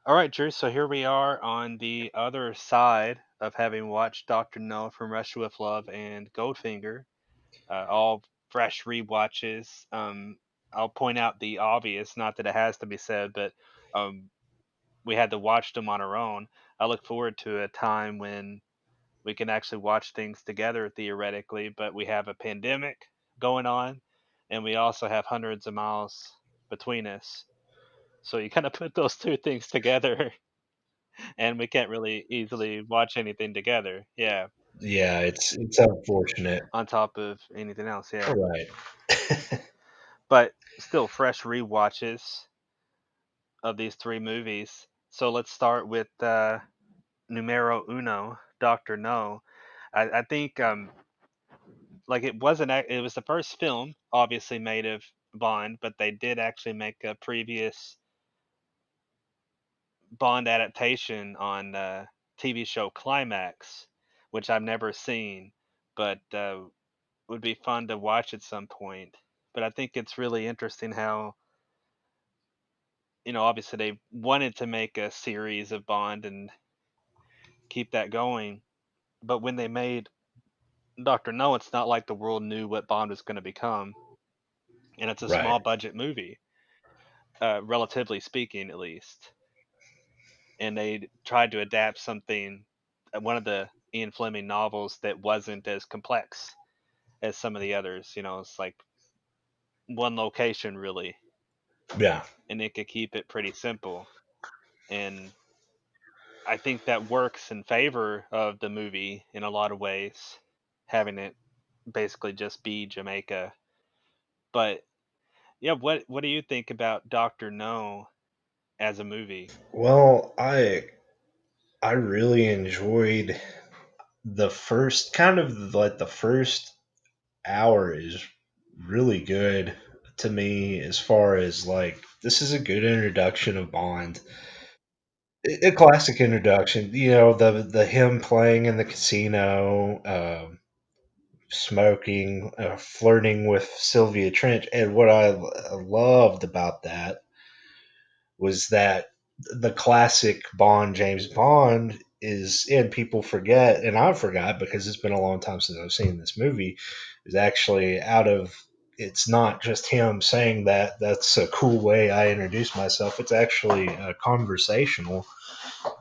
All right, Drew. So here we are on the other side of having watched Doctor No from Russia with Love and Goldfinger, all fresh rewatches. I'll point out the obvious, not that it has to be said, but um, we had to watch them on our own. I look forward to a time when we can actually watch things together theoretically, but we have a pandemic going on, and we also have hundreds of miles between us. So you kind of put those two things together and we can't really easily watch anything together. Yeah, Yeah, it's unfortunate. on top of anything else. Yeah, Right. but still fresh rewatches of these three movies. So let's start with numero uno, Doctor No. I think like it wasn't it was the first film obviously made of Bond, but they did actually make a previous Bond adaptation on TV show Climax, which I've never seen, but would be fun to watch at some point. But I think it's really interesting how, obviously they wanted to make a series of Bond and keep that going. But when they made Doctor No, it's not like the world knew what Bond was going to become. And it's a Right. small budget movie, relatively speaking, at least. And they tried to adapt something, one of the Ian Fleming novels that wasn't as complex as some of the others. It's like one location, really, Yeah. and it could keep it pretty simple. And I think that works in favor of the movie in a lot of ways, having it basically just be Jamaica. But yeah, what do you think about Doctor No as a movie? Well, I really enjoyed the first kind of like the first hour is really good to me as far as like this is a good introduction of Bond. A classic introduction, the him playing in the casino, smoking, flirting with Sylvia Trench. And what I loved about that was that the classic Bond, James Bond, is, and people forget, and I forgot because it's been a long time since I've seen this movie, is actually out of. It's not just him saying that. That's a cool way I introduce myself. It's actually conversational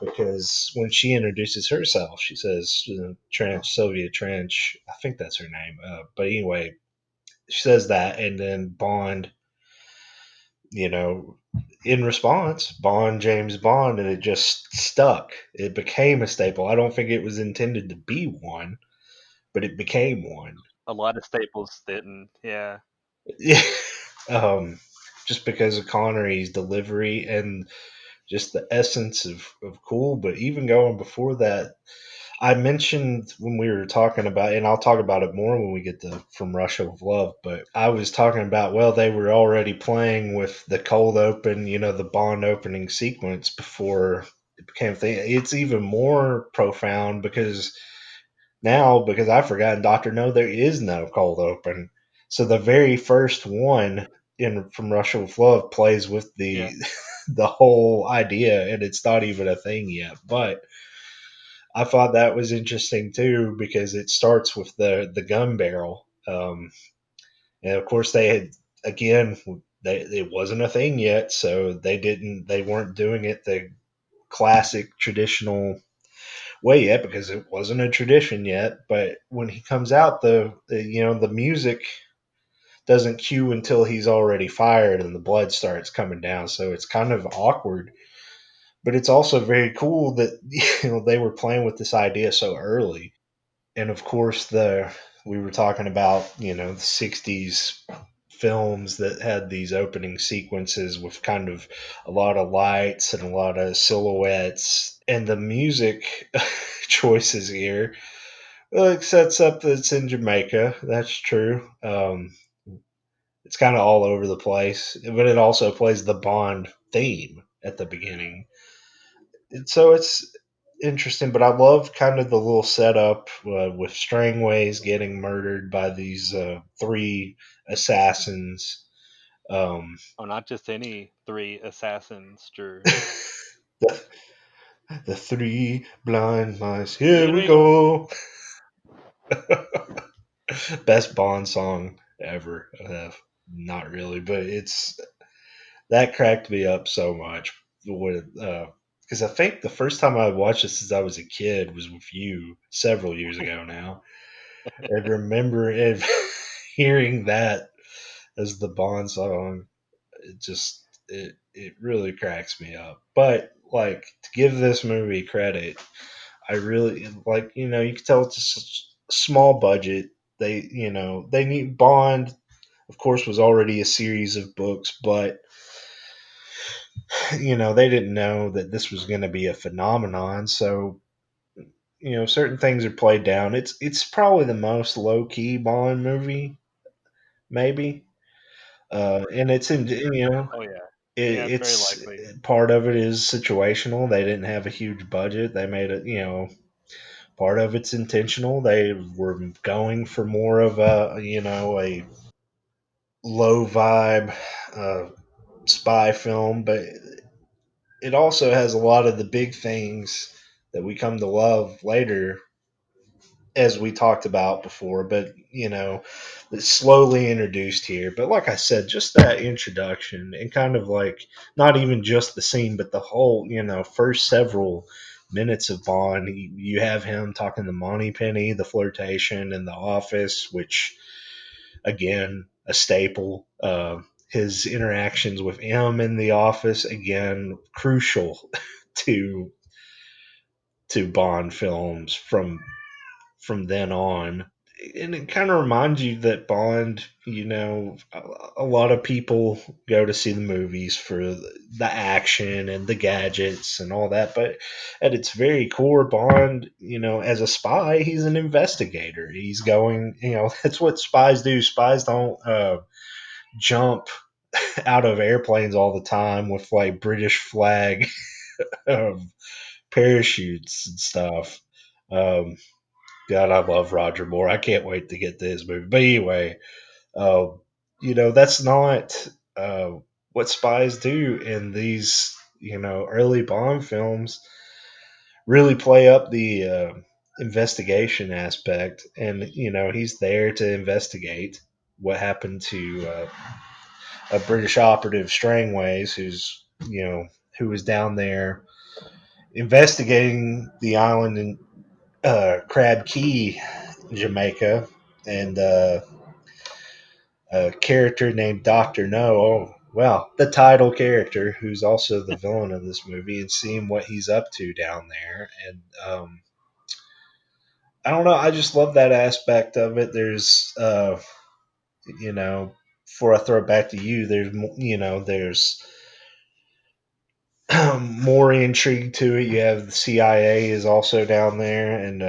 because when she introduces herself, she says Trench, Sylvia Trench. I think that's her name. But anyway, she says that, and then Bond, you know, in response, Bond, James Bond, and it just stuck. It became a staple. I don't think it was intended to be one, but it became one. A lot of staples didn't. Yeah. Yeah. um, just because of Connery's delivery and just the essence of cool. But even going before that, I mentioned when we were talking about, and I'll talk about it more when we get to From Russia with Love, but I was talking about, well, they were already playing with the cold open, the Bond opening sequence before it became a thing. It's even more profound because I've forgotten Dr. No, there is no cold open. So the very first one in From Russia with Love plays with the Yeah. the whole idea, and it's not even a thing yet. But I thought that was interesting too because it starts with the gun barrel, and of course they had again it wasn't a thing yet, so they weren't doing it the classic traditional way yet because it wasn't a tradition yet. But when he comes out, the music doesn't cue until he's already fired and the blood starts coming down, so it's kind of awkward, but it's also very cool that they were playing with this idea so early. And of course, the we were talking about the 60s films that had these opening sequences with kind of a lot of lights and a lot of silhouettes, and the music choices here, well, it sets up that it's in Jamaica. That's true. It's kind of all over the place, but it also plays the Bond theme at the beginning. So it's interesting, but I love kind of the little setup with Strangways getting murdered by these three assassins. Um, Oh, not just any three assassins, Drew. The, the three blind mice. Here Here we we go. go. Best Bond song ever. Not really, but it's that cracked me up so much. Because I think the first time I watched this since I was a kid was with you several years ago now. And remember hearing that as the Bond song, it really cracks me up. But like to give this movie credit, I really like you can tell it's a small budget. They need Bond. Of course, was already a series of books, but they didn't know that this was going to be a phenomenon. So certain things are played down. It's probably the most low key Bond movie, maybe. And it's in Oh yeah. Yeah, it's very it's likely. part of it is situational. They didn't have a huge budget. They made it. Part of it's intentional. They were going for more of a low vibe uh, spy film, but it also has a lot of the big things that we come to love later, as we talked about before. But it's slowly introduced here. But like I said, just that introduction and kind of like not even just the scene, but the whole first several minutes of Bond. You have him talking to Monty Penny, the flirtation in the office, which again a staple. His interactions with M in the office, again crucial to Bond films from then on. And it kind of reminds you that Bond, a lot of people go to see the movies for the action and the gadgets and all that. But at its very core, Bond, as a spy, he's an investigator. He's going, that's what spies do. Spies don't jump out of airplanes all the time with like British flag parachutes and stuff. Um, God, I love Roger Moore. I can't wait to get to his movie. But anyway, uh, that's not uh, what spies do in these, early Bond films. Really play up the investigation aspect, and he's there to investigate what happened to a British operative, Strangways, who was down there investigating the island in Crab Key, Jamaica, and a character named Doctor No. Oh, well, the title character, who's also the villain of this movie, and seeing what he's up to down there. And I don't know. I just love that aspect of it. There's, you know, before I throw it back to you, there's more intrigue to it. You have the CIA is also down there, and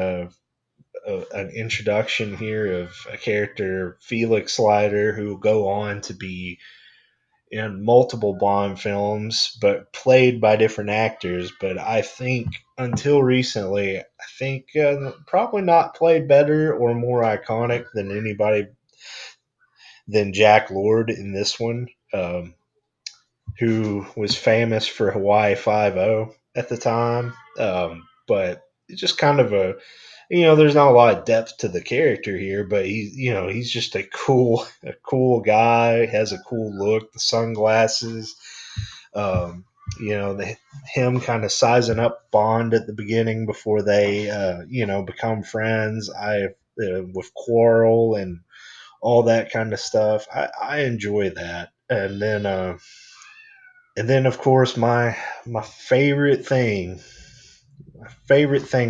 an introduction here of a character, Felix Leiter, who will go on to be in multiple Bond films, but played by different actors. But I think until recently, I think probably not played better or more iconic than anybody than Jack Lord in this one, who was famous for Hawaii Five O at the time. But it's just kind of there's not a lot of depth to the character here, but he's just a cool guy, has a cool look, the sunglasses, um, him kind of sizing up Bond at the beginning before they, become friends. With Quarrel and all that kind of stuff. I enjoy that, and then of course my favorite thing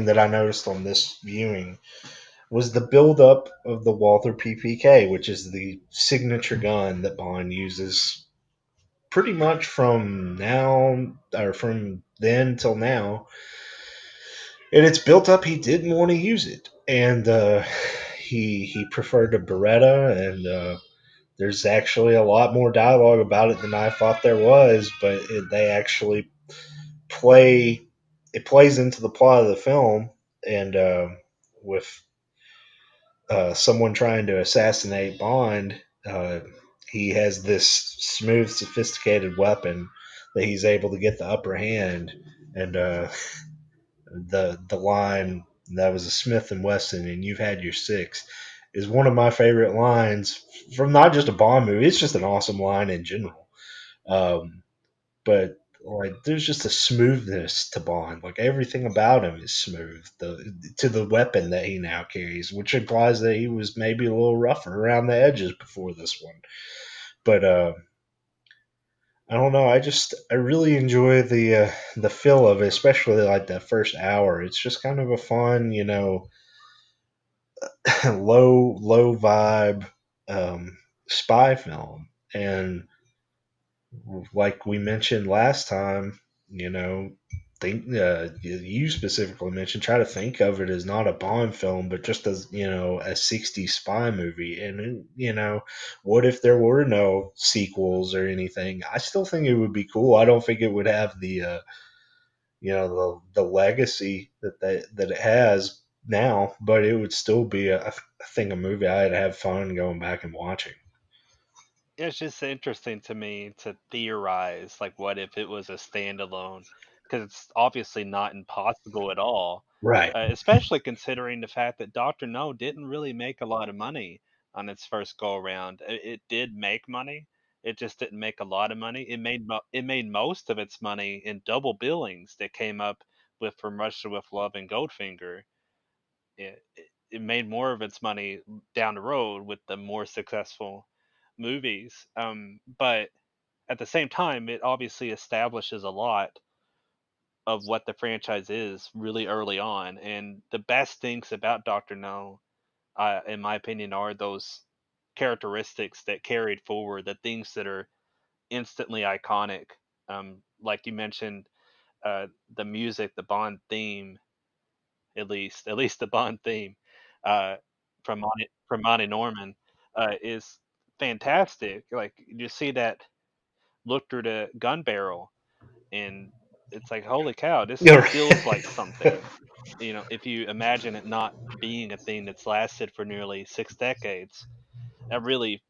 that I noticed on this viewing was the buildup of the Walther PPK, which is the signature gun that Bond uses pretty much from now or from then till now. And it's built up. He didn't want to use it, and he preferred a Beretta, and there's actually a lot more dialogue about it than I thought there was. But they actually play it plays into the plot of the film, and with someone trying to assassinate Bond, he has this smooth, sophisticated weapon that he's able to get the upper hand. and the line that was a Smith and Wesson, and you've had your six, is one of my favorite lines from not just a Bond movie. It's just an awesome line in general. Um, but like, there's just a smoothness to Bond. Like everything about him is smooth. To the weapon that he now carries, which implies that he was maybe a little rougher around the edges before this one. But I don't know. I really enjoy the feel of it, especially like that first hour. It's just kind of a fun, low vibe spy film, and like we mentioned last time, think you specifically mentioned, try to think of it as not a Bond film, but just as a '60s spy movie. And what if there were no sequels or anything? I still think it would be cool. I don't think it would have the legacy that it has now, but it would still be a thing, a movie I'd have fun going back and watching. It's just interesting to me to theorize, like, what if it was a standalone? Because it's obviously not impossible at all, Right. especially considering the fact that Doctor No didn't really make a lot of money on its first go around. It did make money. It just didn't make a lot of money. It made most of its money in double billings that came up with From Russia with Love and Goldfinger. It made more of its money down the road with the more successful movies. But at the same time, it obviously establishes a lot of what the franchise is really early on. And the best things about Doctor No, in my opinion, are those characteristics that carried forward, the things that are instantly iconic. Like you mentioned, the music, the Bond theme, at least the Bond theme, uh, from Monty Norman, is fantastic. Like you see that look through the gun barrel, and it's like, holy cow, this You're feels like something. If you imagine it not being a thing that's lasted for nearly 6 decades, that really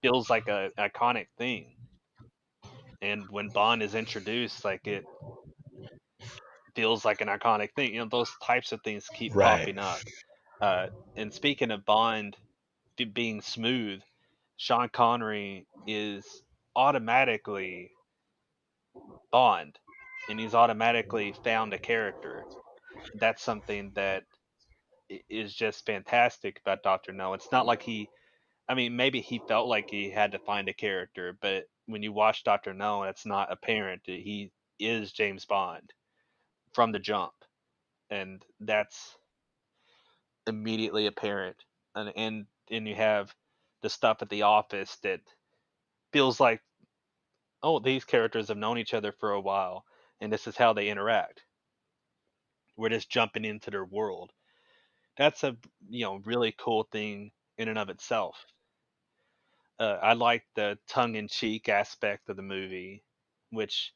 feels like a iconic thing. And when Bond is introduced, like it feels like an iconic thing. Those types of things keep right. popping up. Uh, and speaking of Bond being smooth, Sean Connery is automatically Bond, and he's automatically found a character. That's something that is just fantastic about Doctor No. It's not like I mean, maybe he felt like he had to find a character, but when you watch Doctor No, it's not apparent that he is James Bond from the jump, and that's immediately apparent. And you have the stuff at the office that feels like, oh, these characters have known each other for a while, and this is how they interact. We're just jumping into their world. That's a really cool thing in and of itself. I like the tongue-in-cheek aspect of the movie, which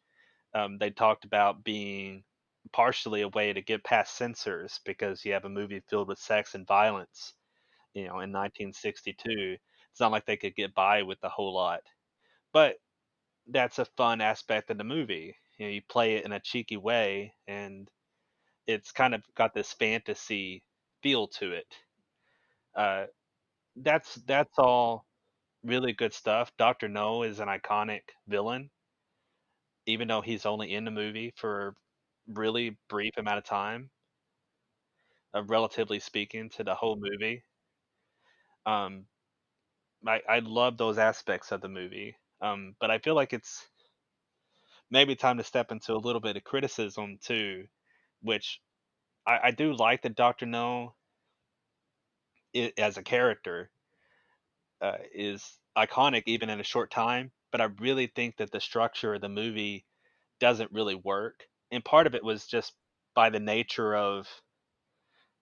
they talked about being partially a way to get past censors because you have a movie filled with sex and violence. In 1962, it's not like they could get by with a whole lot, but that's a fun aspect of the movie. You play it in a cheeky way, and it's kind of got this fantasy feel to it. Uh, that's all really good stuff. Doctor No is an iconic villain, even though he's only in the movie for a really brief amount of time, relatively speaking to the whole movie. Um, I love those aspects of the movie, but I feel like it's maybe time to step into a little bit of criticism too, which I do like that Doctor No as a character is iconic even in a short time, but I really think that the structure of the movie doesn't really work. And part of it was just by the nature of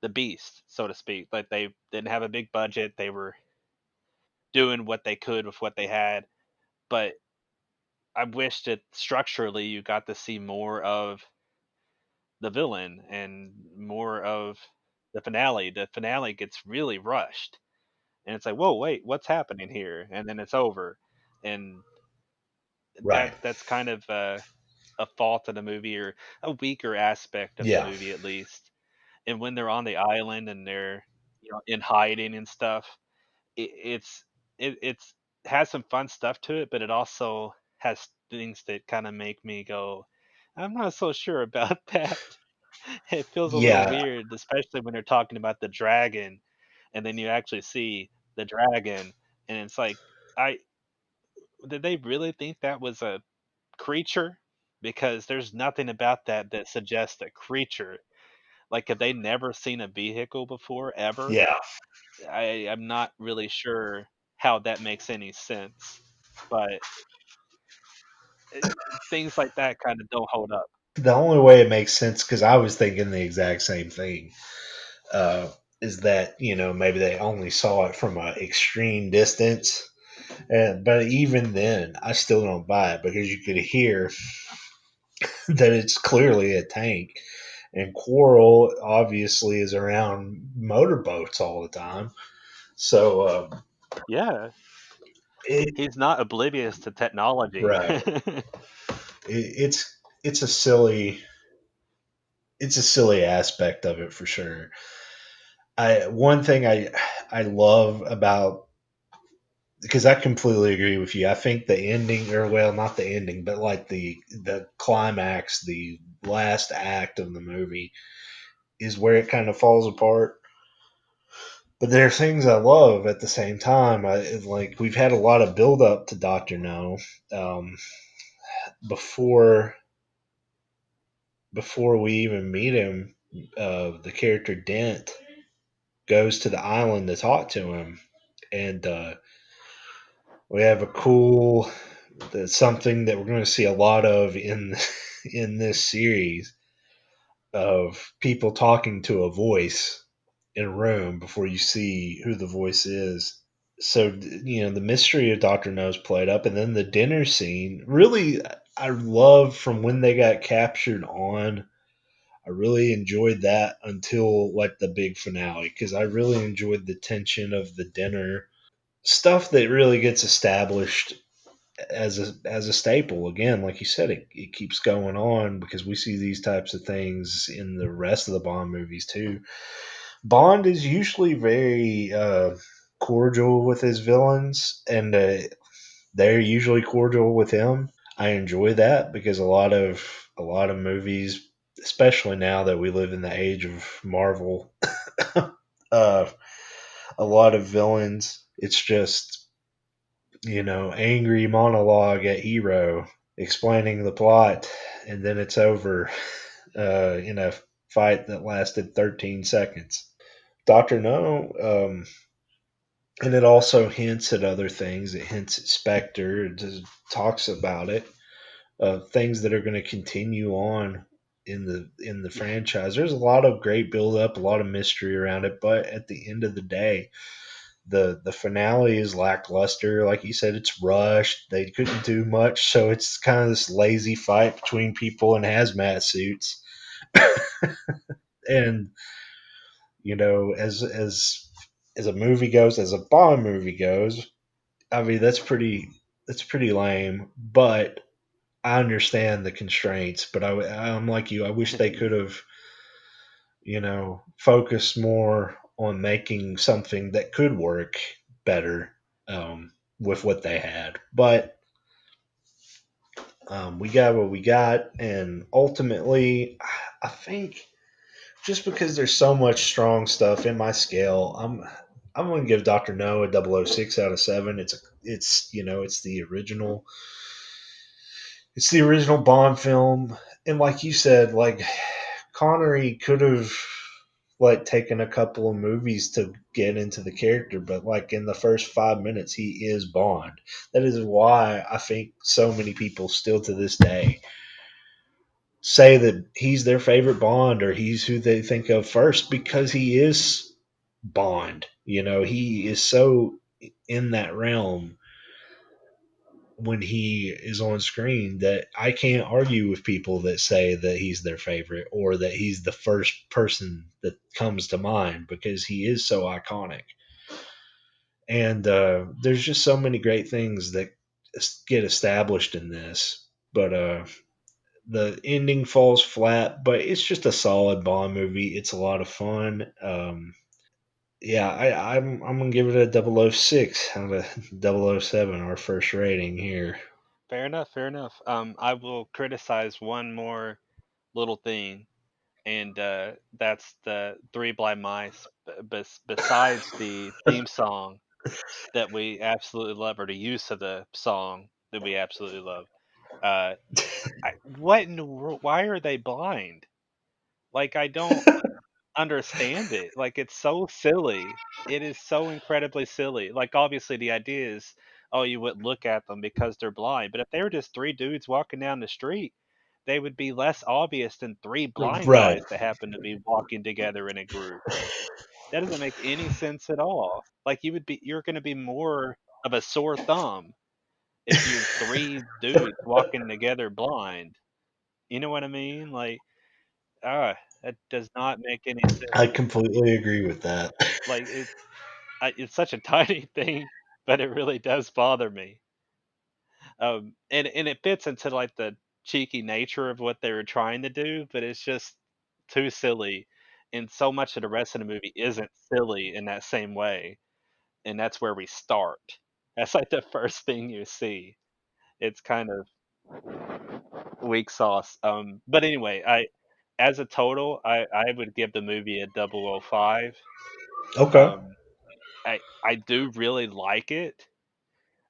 the beast, so to speak. Like they didn't have a big budget, they were doing what they could with what they had. But I wish that structurally you got to see more of the villain and more of the finale. The finale gets really rushed, and it's like, whoa, wait, what's happening here? And then it's over, and Right. that's kind of. a fault in the movie or a weaker aspect of the Yeah. movie at least. And when they're on the island and they're, in hiding and stuff, it's it's has some fun stuff to it, but it also has things that kind of make me go, I'm not so sure about that. It feels a little Yeah. weird, especially when they're talking about the dragon, and then you actually see the dragon, and it's like, I did they really think that was a creature? Because there's nothing about that that suggests a creature. Like, have they never seen a vehicle before, ever? Yeah. I'm not really sure how that makes any sense, but things like that kind of don't hold up. The only way it makes sense, because I was thinking the exact same thing, uh, is that maybe they only saw it from an extreme distance. And but even then, I still don't buy it because you could hear that it's clearly a tank. And Quarrel obviously is around motorboats all the time. So Yeah, it he's not oblivious to technology. right, it's a silly aspect of it for sure. I one thing I love about, because I completely agree with you. I think the ending, or well, not the ending, but like the climax, the last act of the movie, is where it kind of falls apart. But there are things I love at the same time. Like we've had a lot of build up to Doctor No, um, before we even meet him. The character Dent goes to the island to talk to him, and we have a cool, that's something that we're going to see a lot of in in this series, of people talking to a voice in a room before you see who the voice is. So the mystery of Doctor No's played up, and then the dinner scene. Really, I love from when they got captured on. I really enjoyed that until like the big finale, because I really enjoyed the tension of the dinner stuff that really gets established as a staple. Again, like you said, it keeps going on because we see these types of things in the rest of the Bond movies too. Bond is usually very cordial with his villains, and they're usually cordial with him. I enjoy that because a lot of movies, especially now that we live in the age of Marvel, uh, a lot of villains, it's just angry monologue at hero explaining the plot, and then it's over in a fight that lasted 13 seconds. Dr. No, and it also hints at other things. It hints at Spectre. It just talks about it. Things that are going to continue on in the franchise. There's a lot of great build up, a lot of mystery around it, but at the end of the day, the finale is lackluster. Like you said, it's rushed. They couldn't do much, so it's kind of this lazy fight between people in hazmat suits. And as a movie goes, as a Bond movie goes, I mean that's pretty lame. But I understand the constraints. But I'm like you. I wish they could have focused more on making something that could work better, with what they had. But we got what we got, and ultimately, I think just because there's so much strong stuff in my scale, I'm going to give Doctor No a 006 out of 7. It's the original Bond film, and like you said, like Connery could have like taken a couple of movies to get into the character, but like in the first 5 minutes, he is Bond. That is why I think so many people still to this day say that he's their favorite Bond, or he's who they think of first, because he is Bond. He is so in that realm when he is on screen that I can't argue with people that say that he's their favorite or that he's the first person that comes to mind, because he is so iconic. And there's just so many great things that get established in this. But the ending falls flat, but it's just a solid Bond movie. It's a lot of fun. Yeah, I'm gonna give it a 006 out of 007, our first rating here. Fair enough, fair enough. I will criticize one more little thing, and that's the Three Blind Mice. Besides the theme song that we absolutely love, or the use of the song that we absolutely love, uh, what in the world? Why are they blind? Like, I don't understand it. Like, it's so silly. It is so incredibly silly. Like, obviously, the idea is, oh, you wouldn't look at them because they're blind. But if they were just three dudes walking down the street, they would be less obvious than three blind Right. guys that happen to be walking together in a group. That doesn't make any sense at all. Like, you're going to be more of a sore thumb if you're three dudes walking together blind. You know what I mean? Like, that does not make any sense. I completely agree with that. Like, it's such a tiny thing, but it really does bother me. And it fits into like the cheeky nature of what they were trying to do, but it's just too silly. And so much of the rest of the movie isn't silly in that same way. And that's where we start. That's like the first thing you see. It's kind of weak sauce. But anyway, as a total, I would give the movie a 005. Okay. Um, I do really like it.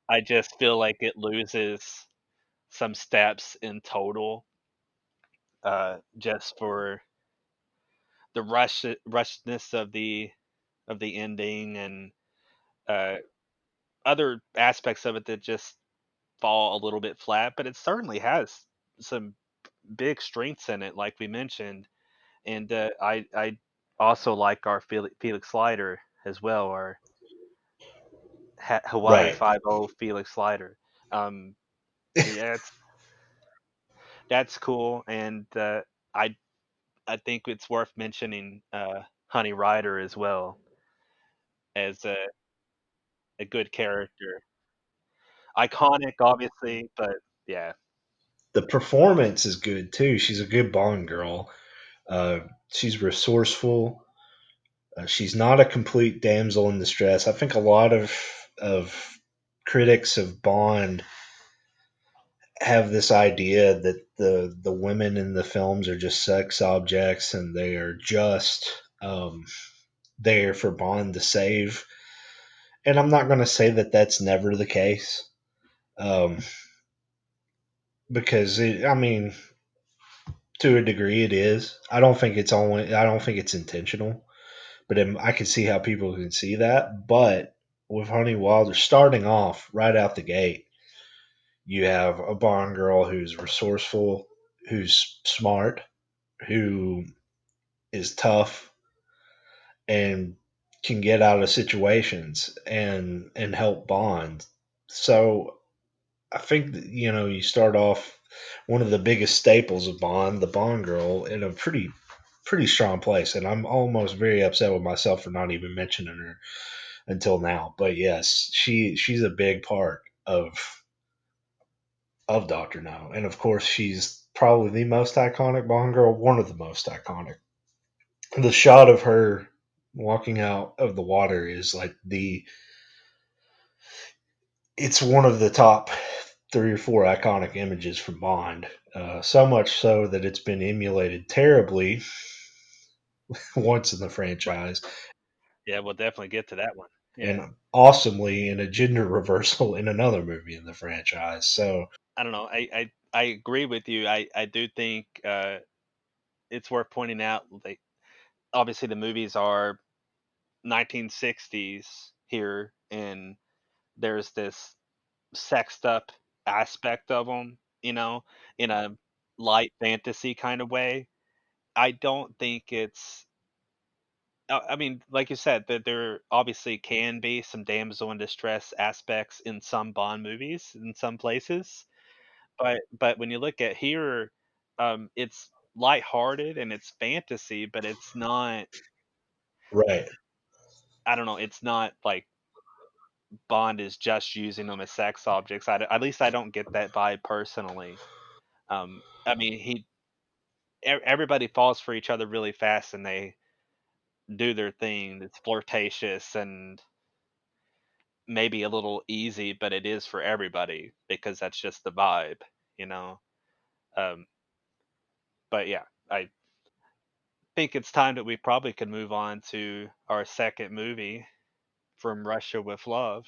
I just feel like it loses some steps in total, just for the rushedness of the ending and uh, other aspects of it that just fall a little bit flat. But it certainly has some big strengths in it, like we mentioned, and I also like our Felix Slider as well, our Hawaii Right. 5 Felix Slider. Um, yeah, that's cool, and I I think it's worth mentioning Honey Rider as well as a good character. Iconic, obviously, but yeah, The performance is good too. She's a good Bond girl. Uh, she's resourceful. She's not a complete damsel in distress. I think a lot of critics of Bond have this idea that the women in the films are just sex objects and they are just there for Bond to save. And I'm not going to say that that's never the case, um, because I mean, to a degree, it is. I don't think it's only. I don't think it's intentional, but I can see how people can see that. But with Honey Wilder starting off right out the gate, you have a Bond girl who's resourceful, who's smart, who is tough, and can get out of situations and help Bond. So I think that, you start off one of the biggest staples of Bond, the Bond girl, in a pretty strong place, and I'm almost very upset with myself for not even mentioning her until now. But yes, she's a big part of Doctor No, and of course she's probably the most iconic Bond girl, one of the most iconic. The shot of her walking out of the water is like it's one of the top three or four iconic images from Bond. So much so that it's been emulated terribly once in the right. franchise, Yeah, we'll definitely get to that one. Yeah, and awesomely in a gender reversal in another movie in the franchise. So I don't know. I agree with you. I do think it's worth pointing out. Like, obviously, the movies are 1960s here, and there's this sexed up aspect of them, in a light fantasy kind of way. I don't think it's I mean, like you said, that there obviously can be some damsel in distress aspects in some Bond movies in some places, but when you look at here, it's lighthearted and it's fantasy, but it's not. right, I don't know. It's not like Bond is just using them as sex objects. At least I don't get that vibe personally. I mean, everybody falls for each other really fast, and they do their thing. It's flirtatious and maybe a little easy, but it is for everybody because that's just the vibe, you know. Um, but yeah, I think it's time that we probably could move on to our second movie, From Russia with Love.